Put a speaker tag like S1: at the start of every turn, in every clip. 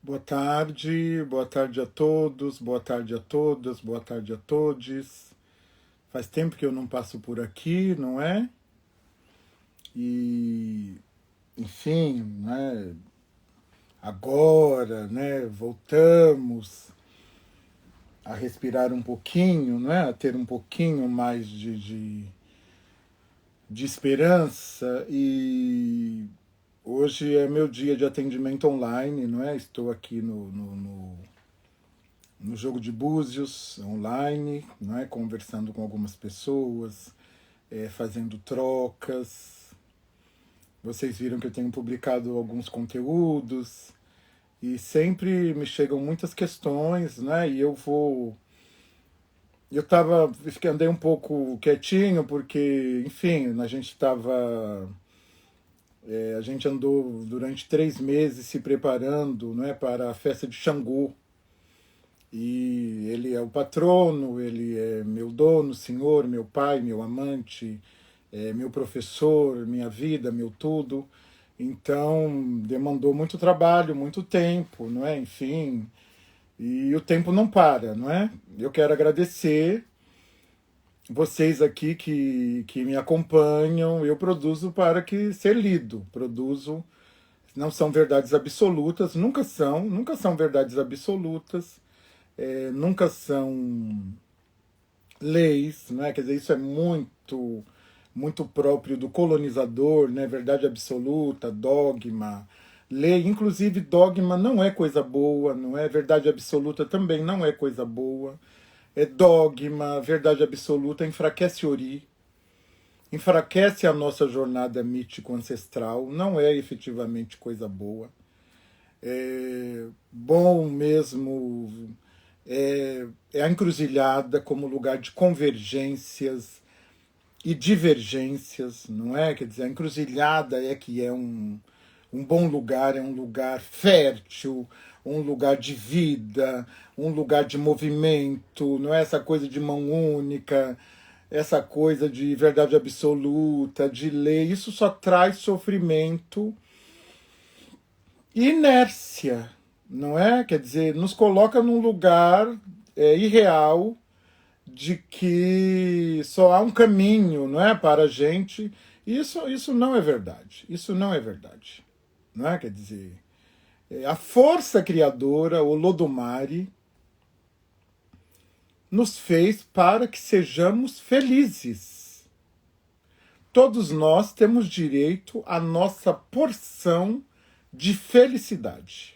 S1: Boa tarde a todos, boa tarde a todas, boa tarde a todes. Faz tempo que eu não passo por aqui, não é? E, enfim, né, agora, né, voltamos a respirar um pouquinho, né, a ter um pouquinho mais de esperança. E hoje é meu dia de atendimento online, não é? Estou aqui no jogo de búzios online, não é? Conversando com algumas pessoas, fazendo trocas. Vocês viram que eu tenho publicado alguns conteúdos e sempre me chegam muitas questões, né? E eu tava, andei um pouco quietinho porque, enfim, a gente andou durante 3 meses se preparando, não é, para a festa de Xangô. E ele é o patrono, ele é meu dono, senhor, meu pai, meu amante, meu professor, minha vida, meu tudo. Então, demandou muito trabalho, muito tempo, não é? Enfim, e o tempo não para, não é? Eu quero agradecer vocês aqui que me acompanham. Eu produzo para que ser lido, produzo. Não são verdades absolutas, nunca são verdades absolutas, nunca são leis, né? Quer dizer, isso é muito próprio do colonizador, né? Verdade absoluta, dogma, lei. Inclusive, dogma não é coisa boa, não é? Verdade absoluta também não é coisa boa. É dogma, verdade absoluta enfraquece Ori, enfraquece a nossa jornada mítico-ancestral, não é efetivamente coisa boa. É bom mesmo é a encruzilhada como lugar de convergências e divergências, não é? Quer dizer, a encruzilhada é que é um bom lugar, é um lugar fértil, um lugar de vida, um lugar de movimento, não é essa coisa de mão única, essa coisa de verdade absoluta, de lei. Isso só traz sofrimento e inércia, não é? Quer dizer, nos coloca num lugar irreal de que só há um caminho, não é, para a gente. Isso não é verdade. Isso não é verdade, não é? Quer dizer, a força criadora, o Lodomari, nos fez para que sejamos felizes. Todos nós temos direito à nossa porção de felicidade.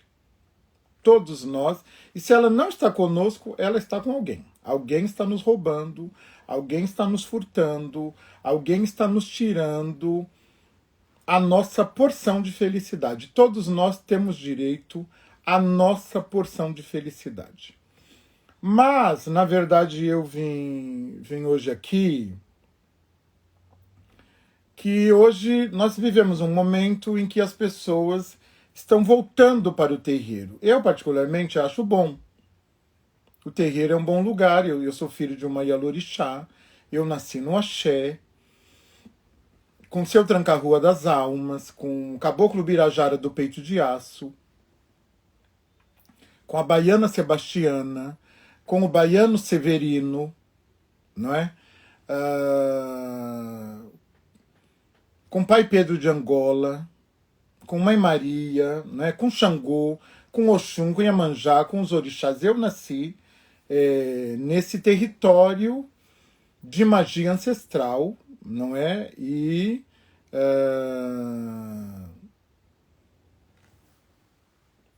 S1: Todos nós. E se ela não está conosco, ela está com alguém. Alguém está nos roubando, alguém está nos furtando, alguém está nos tirando a nossa porção de felicidade. Todos nós temos direito à nossa porção de felicidade. Mas, na verdade, eu vim hoje aqui que hoje nós vivemos um momento em que as pessoas estão voltando para o terreiro. Eu, particularmente, acho bom. O terreiro é um bom lugar. Eu sou filho de uma Yalorixá. Eu nasci no Axé, com seu tranca-rua das almas, com o caboclo Birajara do peito de aço, com a baiana Sebastiana, com o baiano Severino, não é? Com o pai Pedro de Angola, com Mãe Maria, né? Com Xangô, com Oxum, com Iemanjá, com os orixás. Eu nasci nesse território de magia ancestral, não é? E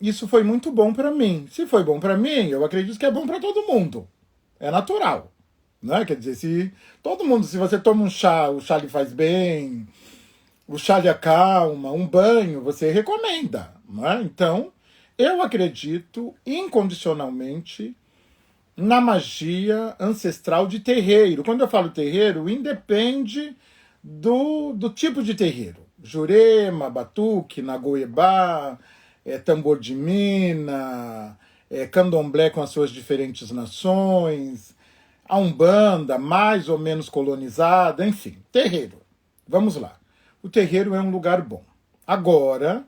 S1: isso foi muito bom para mim. Se foi bom para mim, eu acredito que é bom para todo mundo. É natural, não é? Quer dizer, se todo mundo, se você toma um chá, o chá lhe faz bem, o chá lhe acalma, um banho, você recomenda, não é? Então, eu acredito incondicionalmente na magia ancestral de terreiro. Quando eu falo terreiro, independe do tipo de terreiro. Jurema, batuque, nagoiebá, tambor de mina, candomblé com as suas diferentes nações, a umbanda mais ou menos colonizada, enfim, terreiro. Vamos lá. O terreiro é um lugar bom. Agora,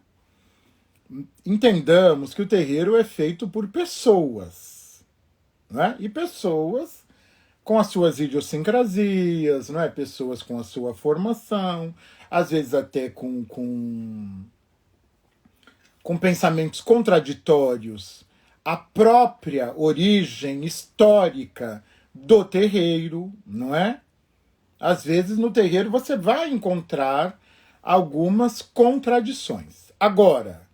S1: entendamos que o terreiro é feito por pessoas, né? E pessoas com as suas idiosincrasias, não é? Pessoas com a sua formação, às vezes até com pensamentos contraditórios à própria origem histórica do terreiro, não é? Às vezes no terreiro você vai encontrar algumas contradições. Agora,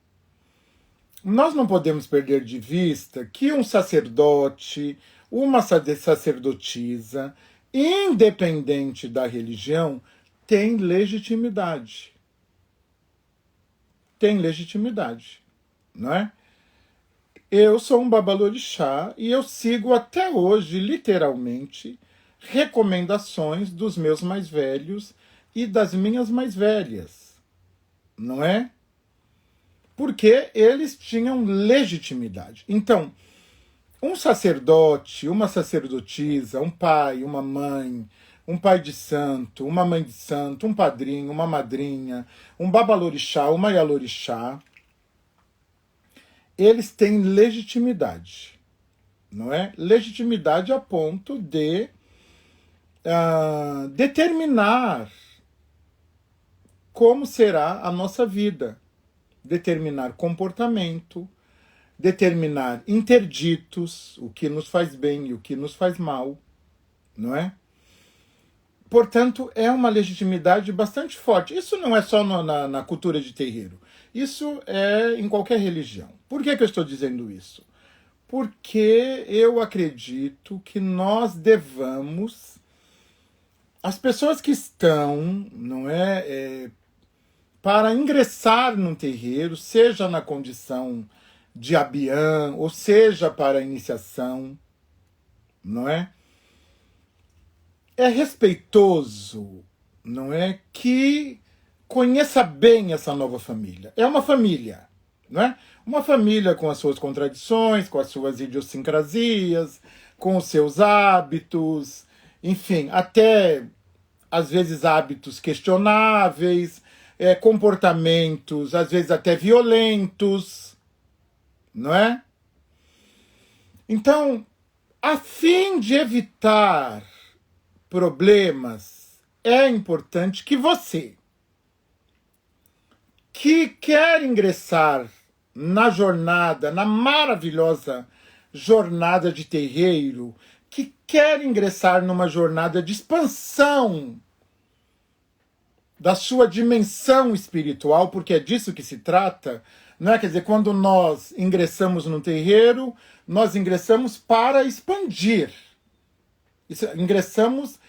S1: nós não podemos perder de vista que um sacerdote, uma sacerdotisa, independente da religião, tem legitimidade. Tem legitimidade, não é? Eu sou um babalorixá e eu sigo até hoje, literalmente, recomendações dos meus mais velhos e das minhas mais velhas, não é? Porque eles tinham legitimidade. Então, um sacerdote, uma sacerdotisa, um pai, uma mãe, um pai de santo, uma mãe de santo, um padrinho, uma madrinha, um babalorixá, uma ialorixá, eles têm legitimidade, não é? Legitimidade a ponto de determinar como será a nossa vida, determinar comportamento, determinar interditos, o que nos faz bem e o que nos faz mal, não é? Portanto, é uma legitimidade bastante forte. Isso não é só na cultura de terreiro. Isso é em qualquer religião. Por que eu estou dizendo isso? Porque eu acredito que nós devamos... As pessoas que estão, não é, para ingressar num terreiro, seja na condição de abiã, ou seja para a iniciação, não é? É respeitoso, não é, que conheça bem essa nova família. É uma família, não é? Uma família com as suas contradições, com as suas idiosincrasias, com os seus hábitos, enfim, até às vezes hábitos questionáveis, comportamentos às vezes até violentos, não é? Então, a fim de evitar problemas, é importante que você, que quer ingressar na jornada, na maravilhosa jornada de terreiro, que quer ingressar numa jornada de expansão da sua dimensão espiritual, porque é disso que se trata, não é? Quer dizer, quando nós ingressamos no terreiro, nós ingressamos para expandir. Ingressamos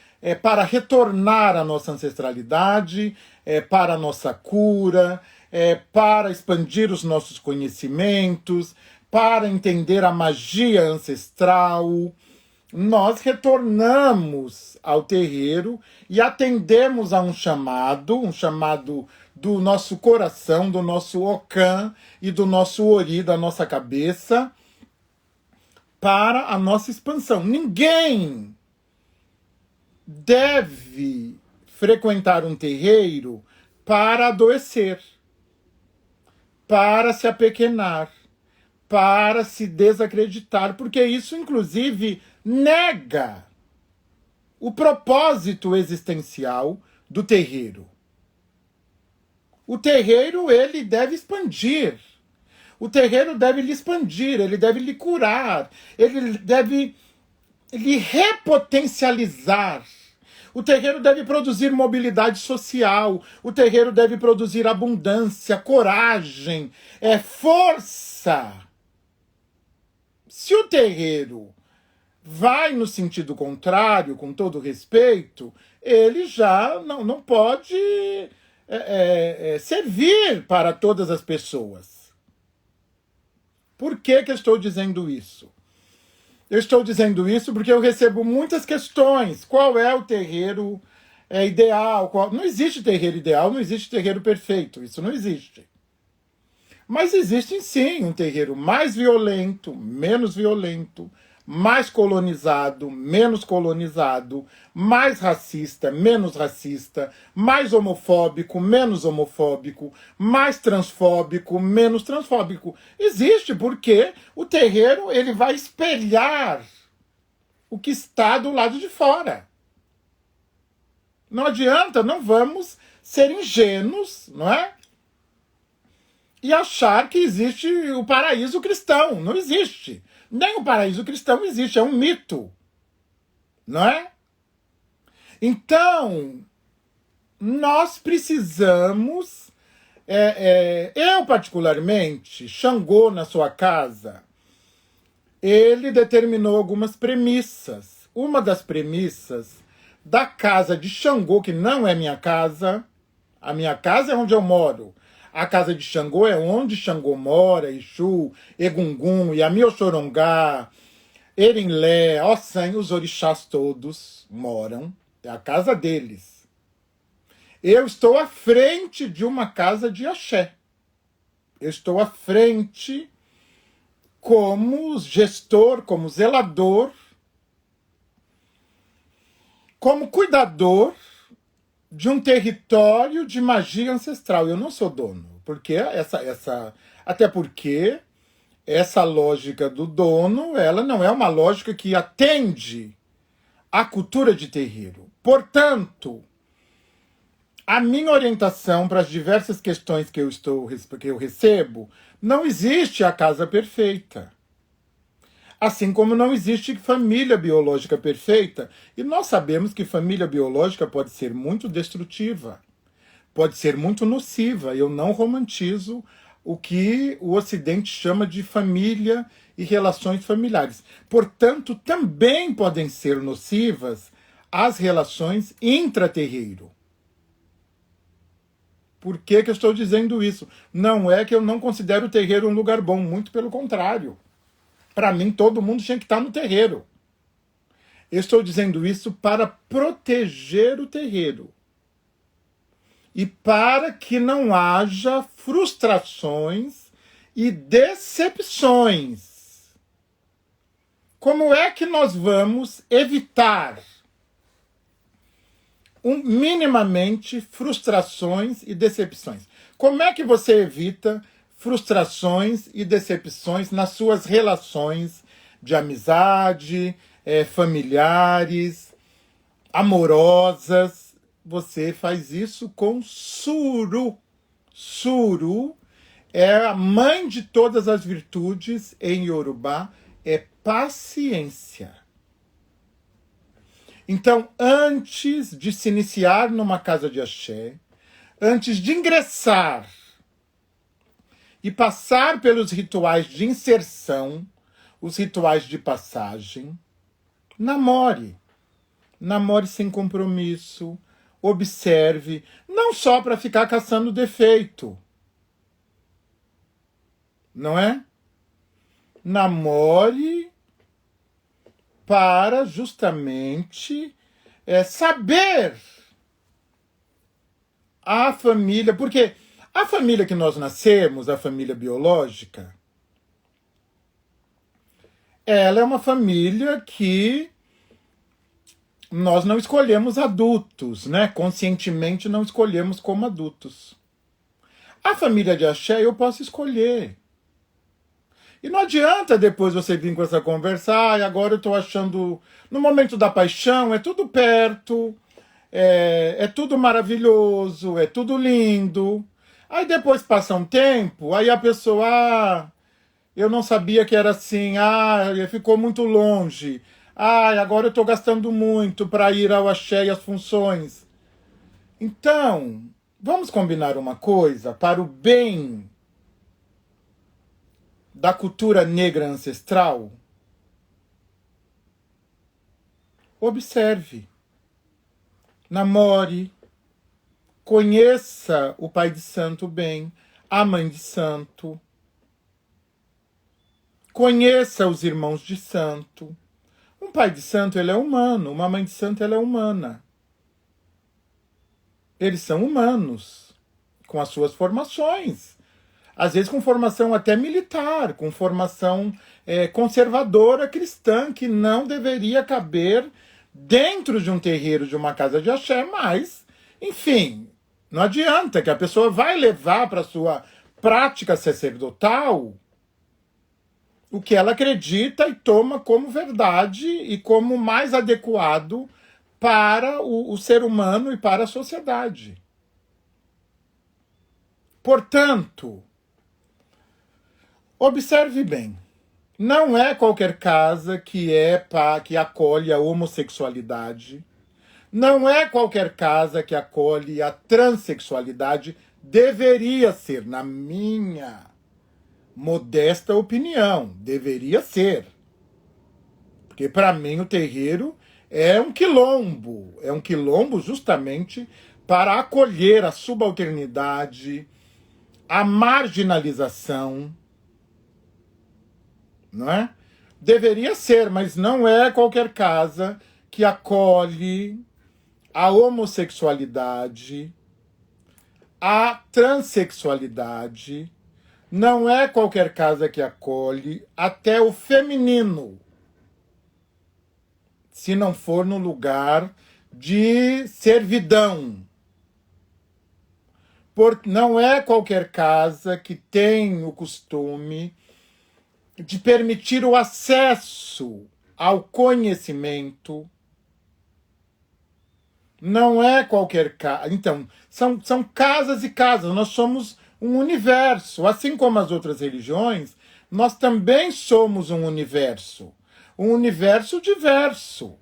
S1: para retornar à nossa ancestralidade, para a nossa cura, para expandir os nossos conhecimentos, para entender a magia ancestral. Nós retornamos ao terreiro e atendemos a um chamado do nosso coração, do nosso Ocã e do nosso Ori, da nossa cabeça, para a nossa expansão. Ninguém deve frequentar um terreiro para adoecer, para se apequenar, para se desacreditar, porque isso, inclusive, nega o propósito existencial do terreiro. O terreiro, ele deve expandir. O terreiro deve lhe expandir, ele deve lhe curar, ele deve lhe repotencializar. O terreiro deve produzir mobilidade social, o terreiro deve produzir abundância, coragem, força. Se o terreiro vai no sentido contrário, com todo respeito, ele já não pode servir para todas as pessoas. Por que eu estou dizendo isso? Eu estou dizendo isso porque eu recebo muitas questões. Qual é o terreiro ideal? Não existe terreiro ideal, não existe terreiro perfeito. Isso não existe. Mas existe sim um terreiro mais violento, menos violento, mais colonizado, menos colonizado, mais racista, menos racista, mais homofóbico, menos homofóbico, mais transfóbico, menos transfóbico. Existe porque o terreiro ele vai espelhar o que está do lado de fora. Não adianta, não vamos ser ingênuos, não é? E achar que existe o paraíso cristão. Não existe. Nem o paraíso cristão existe, é um mito. Não é? Então, nós precisamos... eu, particularmente, Xangô, na sua casa, ele determinou algumas premissas. Uma das premissas da casa de Xangô, que não é minha casa, a minha casa é onde eu moro. A casa de Xangô é onde Xangô mora, Exu, Egungun, Yami Oxorongá, Erinlé, Ossan, os orixás todos moram. É a casa deles. Eu estou à frente de uma casa de axé. Eu estou à frente como gestor, como zelador, como cuidador de um território de magia ancestral. Eu não sou dono, porque até porque essa lógica do dono, ela não é uma lógica que atende à cultura de terreiro. Portanto, a minha orientação para as diversas questões que eu recebo, não existe a casa perfeita. Assim como não existe família biológica perfeita, e nós sabemos que família biológica pode ser muito destrutiva, pode ser muito nociva. Eu não romantizo o que o Ocidente chama de família e relações familiares. Portanto, também podem ser nocivas as relações intraterreiro. Por que eu estou dizendo isso? Não é que eu não considero o terreiro um lugar bom, muito pelo contrário. Para mim, todo mundo tinha que estar no terreiro. Eu estou dizendo isso para proteger o terreiro. E para que não haja frustrações e decepções. Como é que nós vamos evitar minimamente frustrações e decepções? Como é que você evita frustrações e decepções nas suas relações de amizade, familiares, amorosas? Você faz isso com Suru. Suru é a mãe de todas as virtudes em Yorubá, é paciência. Então, antes de se iniciar numa casa de axé, antes de ingressar e passar pelos rituais de inserção, os rituais de passagem, namore. Namore sem compromisso, observe, não só para ficar caçando defeito, não é? Namore para justamente saber a família, porque a família que nós nascemos, a família biológica, ela é uma família que nós não escolhemos adultos, né? Conscientemente não escolhemos como adultos. A família de axé eu posso escolher. E não adianta depois você vir com essa conversa, agora eu estou achando, no momento da paixão, é tudo perto, é tudo maravilhoso, é tudo lindo. Aí depois passa um tempo, aí a pessoa, eu não sabia que era assim, ficou muito longe, agora eu estou gastando muito para ir ao axé e às funções. Então, vamos combinar uma coisa para o bem da cultura negra ancestral? Observe, namore, conheça o pai de santo bem, a mãe de santo, conheça os irmãos de santo. Um pai de santo, ele é humano, uma mãe de santo, ela é humana. Eles são humanos, com as suas formações. às vezes com formação até militar, com formação conservadora cristã, que não deveria caber dentro de um terreiro de uma casa de axé, mas, enfim, não adianta, que a pessoa vai levar para a sua prática sacerdotal o que ela acredita e toma como verdade e como mais adequado para o ser humano e para a sociedade. Portanto, observe bem, não é qualquer casa que acolhe a homossexualidade, não é qualquer casa que acolhe a transexualidade, deveria ser, na minha modesta opinião, deveria ser. Porque para mim o terreiro é um quilombo justamente para acolher a subalternidade, a marginalização, não é? Deveria ser, mas não é qualquer casa que acolhe a homossexualidade, a transexualidade, não é qualquer casa que acolhe até o feminino, se não for no lugar de servidão. Não é qualquer casa que tem o costume de permitir o acesso ao conhecimento. Não é qualquer casa. Então, são casas e casas. Nós somos um universo. Assim como as outras religiões, nós também somos um universo. Um universo diverso,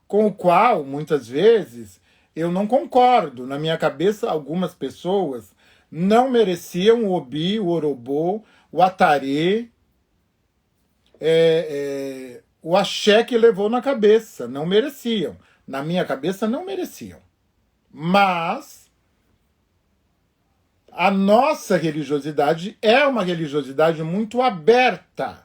S1: com o qual, muitas vezes, eu não concordo. Na minha cabeça, algumas pessoas não mereciam o Obi, o Orobô, o Atarê, o axé que levou na cabeça. Não mereciam. Na minha cabeça, não mereciam. Mas a nossa religiosidade é uma religiosidade muito aberta.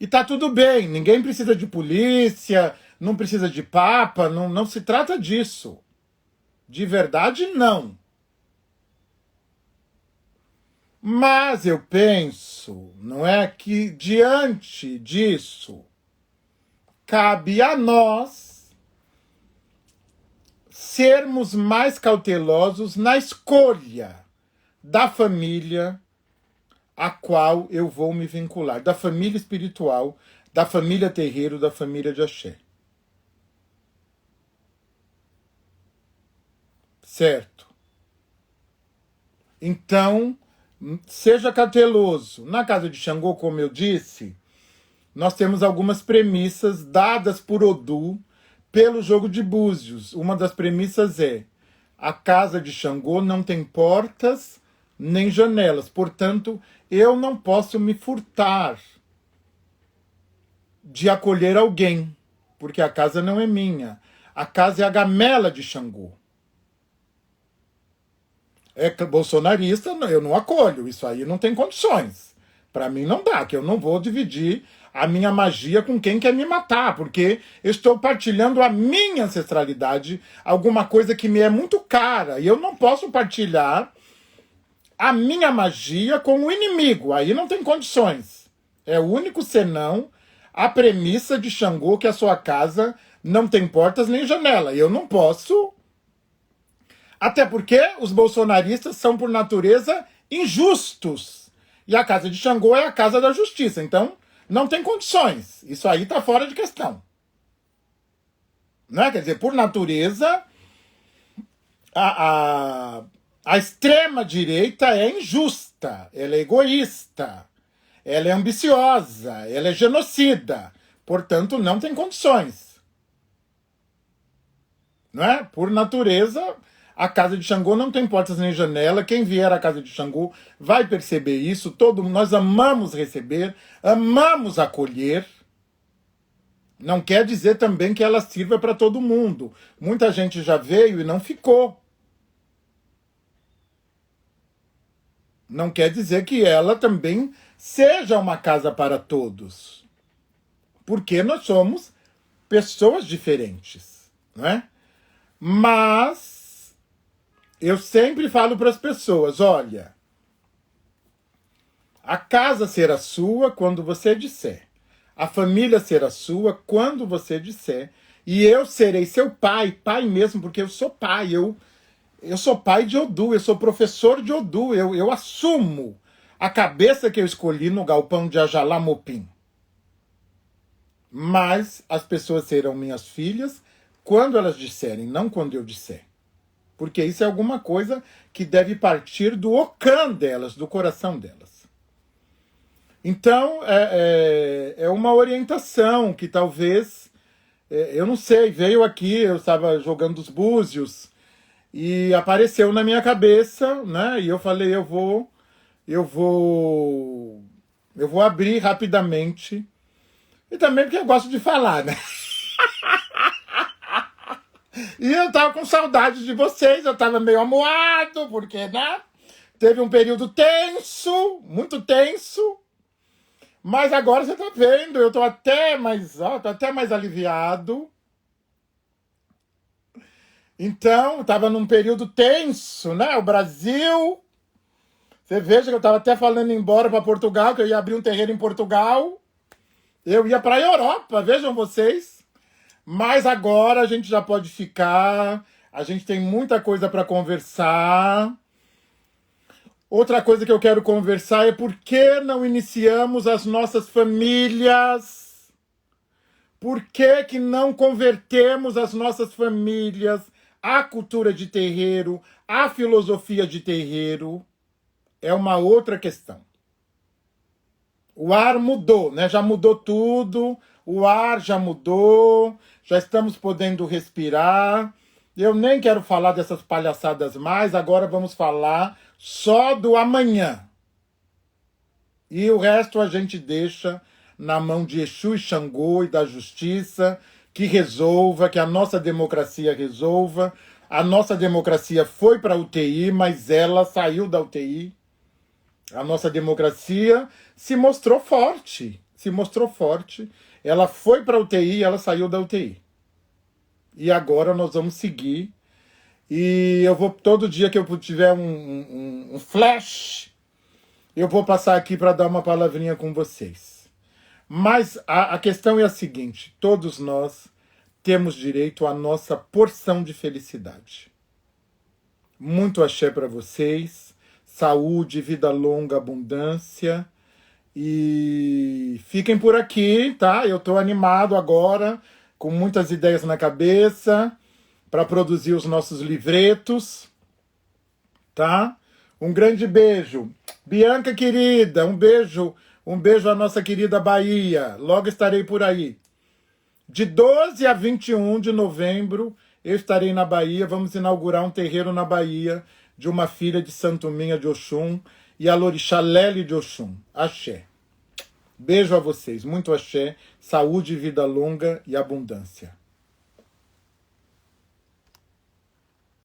S1: E tá tudo bem, ninguém precisa de polícia, não precisa de papa, não se trata disso. De verdade, não. Mas eu penso, não é, que diante disso, cabe a nós sermos mais cautelosos na escolha da família a qual eu vou me vincular, da família espiritual, da família terreiro, da família de axé. Certo? Então, seja cauteloso. Na casa de Xangô, como eu disse, nós temos algumas premissas dadas por Odu pelo jogo de búzios. Uma das premissas é: a casa de Xangô não tem portas nem janelas, portanto, eu não posso me furtar de acolher alguém, porque a casa não é minha. A casa é a gamela de Xangô. É bolsonarista, eu não acolho, isso aí não tem condições. Para mim não dá, que eu não vou dividir a minha magia com quem quer me matar, porque eu estou partilhando a minha ancestralidade, alguma coisa que me é muito cara, e eu não posso partilhar a minha magia com o inimigo, aí não tem condições. É o único senão a premissa de Xangô que a sua casa não tem portas nem janela. Eu não posso, até porque os bolsonaristas são por natureza injustos. E a casa de Xangô é a casa da justiça, então não tem condições. Isso aí está fora de questão. Não é? Quer dizer, por natureza, a extrema-direita é injusta, ela é egoísta, ela é ambiciosa, ela é genocida. Portanto, não tem condições. Não é? Por natureza, a casa de Xangô não tem portas nem janela. Quem vier à casa de Xangô vai perceber isso. Nós amamos receber, amamos acolher. Não quer dizer também que ela sirva para todo mundo. Muita gente já veio e não ficou. Não quer dizer que ela também seja uma casa para todos. Porque nós somos pessoas diferentes, não é? Mas Eu sempre falo para as pessoas, olha, a casa será sua quando você disser. A família será sua quando você disser. E eu serei seu pai, pai mesmo, porque eu sou pai. Eu sou pai de Odu, eu sou professor de Odu. Eu assumo a cabeça que eu escolhi no galpão de Ajalamopim. Mas as pessoas serão minhas filhas quando elas disserem, não quando eu disser. Porque isso é alguma coisa que deve partir do ocã delas, do coração delas. Então, é uma orientação que talvez, eu não sei, veio aqui, eu estava jogando os búzios e apareceu na minha cabeça, né? E eu falei, eu vou abrir rapidamente. E também porque eu gosto de falar, né? E eu tava com saudade de vocês, eu tava meio amuado, porque, né? Teve um período tenso, muito tenso. Mas agora você tá vendo, eu tô até mais, ó, tô até mais aliviado. Então, tava num período tenso, né? O Brasil. Você veja que eu tava até falando em ir embora para Portugal, que eu ia abrir um terreiro em Portugal. Eu ia para a Europa, vejam vocês. Mas agora a gente já pode ficar. A gente tem muita coisa para conversar. Outra coisa que eu quero conversar é por que não iniciamos as nossas famílias? Por que não convertemos as nossas famílias à cultura de terreiro, à filosofia de terreiro? É uma outra questão. O ar mudou, né? Já mudou tudo, o ar já mudou, já estamos podendo respirar. Eu nem quero falar dessas palhaçadas mais, agora vamos falar só do amanhã. E o resto a gente deixa na mão de Exu e Xangô e da justiça, que resolva, que a nossa democracia resolva. A nossa democracia foi para a UTI, mas ela saiu da UTI. A nossa democracia se mostrou forte, se mostrou forte. Ela foi para a UTI, ela saiu da UTI. E agora nós vamos seguir. E eu vou, todo dia que eu tiver um flash, eu vou passar aqui para dar uma palavrinha com vocês. Mas a questão é a seguinte, todos nós temos direito à nossa porção de felicidade. Muito axé para vocês, saúde, vida longa, abundância. E fiquem por aqui, tá? Eu estou animado agora, com muitas ideias na cabeça, para produzir os nossos livretos, tá? Um grande beijo. Bianca, querida, um beijo à nossa querida Bahia. Logo estarei por aí. De 12 a 21 de novembro, eu estarei na Bahia. Vamos inaugurar um terreiro na Bahia de uma filha de Santo Minha de Oxum e a Lorixá Lele de Oxum. Axé. Beijo a vocês. Muito axé. Saúde, vida longa e abundância.